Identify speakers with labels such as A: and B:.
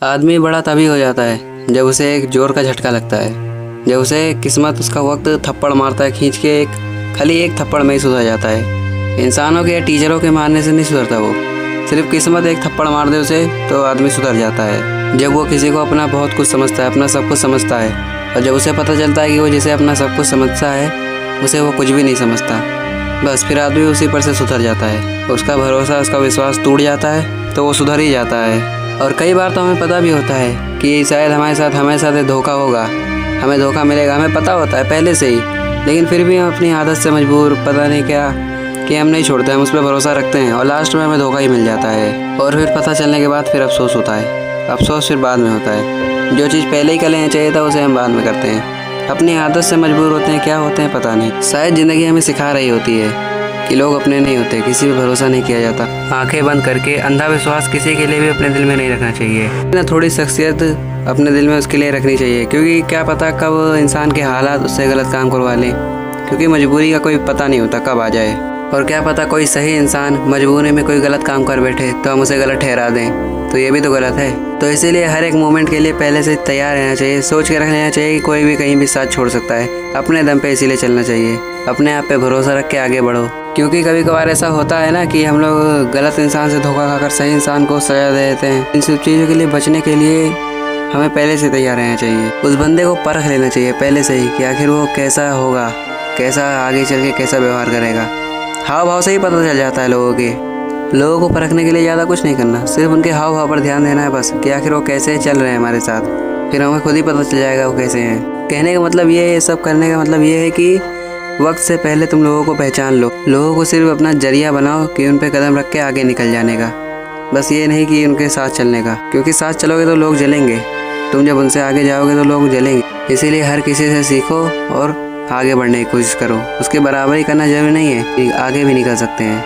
A: आदमी बड़ा तभी हो जाता है जब उसे एक जोर का झटका लगता है, जब उसे किस्मत उसका वक्त थप्पड़ मारता है खींच के। खाली एक थप्पड़ में ही सुधर जाता है। इंसानों के या टीचरों के मारने से नहीं सुधरता वो, सिर्फ किस्मत एक थप्पड़ मार दे उसे तो आदमी सुधर जाता है। जब वो किसी को अपना बहुत कुछ समझता है, अपना सब कुछ समझता है, और जब उसे पता चलता है कि वो जिसे अपना सब कुछ समझता है उसे वो कुछ भी नहीं समझता, बस फिर आदमी उसी पर से सुधर जाता है। उसका भरोसा, उसका विश्वास टूट जाता है तो वो सुधर ही जाता है। और कई बार तो हमें पता भी होता है कि शायद हमारे साथ धोखा होगा, हमें धोखा मिलेगा, हमें पता होता है पहले से ही, लेकिन फिर भी हम अपनी आदत से मजबूर, पता नहीं क्या, कि हम नहीं छोड़ते, हम उस पर भरोसा रखते हैं और लास्ट में हमें धोखा ही मिल जाता है। और फिर पता चलने के बाद फिर अफसोस होता है। अफसोस फिर बाद में होता है। जो चीज़ पहले ही कर लेना चाहिए था उसे हम बाद में करते हैं। अपनी आदत से मजबूर होते हैं, क्या होते हैं पता नहीं। शायद ज़िंदगी हमें सिखा रही होती है कि लोग अपने नहीं होते, किसी पे भरोसा नहीं किया जाता। आंखें बंद करके अंधा विश्वास किसी के लिए भी अपने दिल में नहीं रखना चाहिए ना। थोड़ी शख्सियत अपने दिल में उसके लिए रखनी चाहिए, क्योंकि क्या पता कब इंसान के हालात उससे गलत काम करवा लें, क्योंकि मजबूरी का कोई पता नहीं होता कब आ जाए। और क्या पता कोई सही इंसान मजबूरी में कोई गलत काम कर बैठे तो हम उसे गलत ठहरा दें, तो ये भी तो गलत है। तो इसीलिए हर एक मोमेंट के लिए पहले से तैयार रहना चाहिए, सोच के रख लेना चाहिए कि कोई भी कहीं भी साथ छोड़ सकता है। अपने दम पे इसीलिए चलना चाहिए, अपने आप पे भरोसा रख के आगे बढ़ो। क्योंकि कभी कभार ऐसा होता है ना कि हम लोग गलत इंसान से धोखा खाकर सही इंसान को सजा दे देते हैं। इन सब चीज़ों के लिए बचने के लिए हमें पहले से तैयार रहना चाहिए। उस बंदे को परख लेना चाहिए पहले से ही कि आखिर वो कैसा होगा, कैसा आगे चल के कैसा व्यवहार करेगा। हाव भाव से ही पता चल जाता है लोगों को परखने के लिए ज़्यादा कुछ नहीं करना, सिर्फ उनके हाव भाव पर ध्यान देना है बस, कि आखिर वो कैसे चल रहे हैं हमारे साथ, फिर हमें खुद ही पता चल जाएगा वो कैसे हैं। कहने का मतलब ये है, सब करने का मतलब ये है कि वक्त से पहले तुम लोगों को पहचान लो, लोगों को सिर्फ अपना जरिया बनाओ कि उन पे कदम रख के आगे निकल जाने का, बस ये नहीं कि उनके साथ चलने का, क्योंकि साथ चलोगे तो लोग जलेंगे, तुम जब उनसे आगे जाओगे तो लोग जलेंगे। इसीलिए हर किसी से सीखो और आगे बढ़ने की कोशिश करो। उसके बराबरी करना जरूरी नहीं है कि आगे भी निकल सकते हैं।